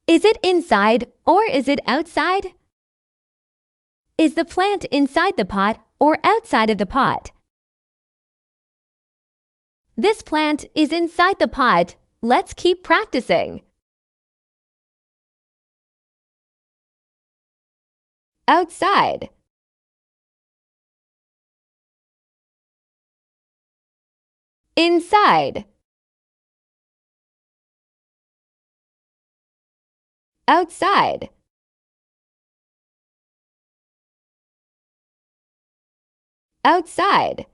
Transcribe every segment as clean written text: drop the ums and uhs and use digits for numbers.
Is it inside or is it outside? Is the plant inside the pot or outside of the pot? This plant is inside the pot. Let's keep practicing. Outside. Inside. Outside. Outside.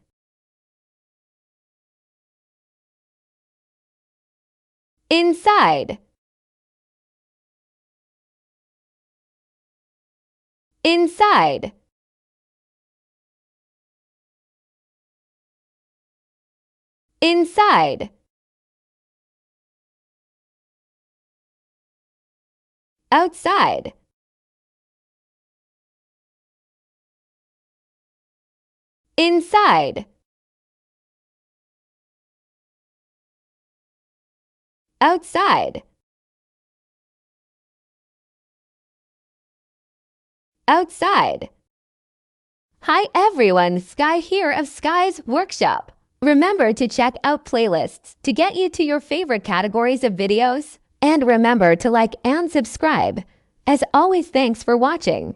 Inside. Inside. Inside. Outside. Inside. Outside. Outside. Hi everyone, Skye here of Skye's Workshop. Remember to check out playlists to get you to your favorite categories of videos. And remember to like and subscribe. As always, thanks for watching.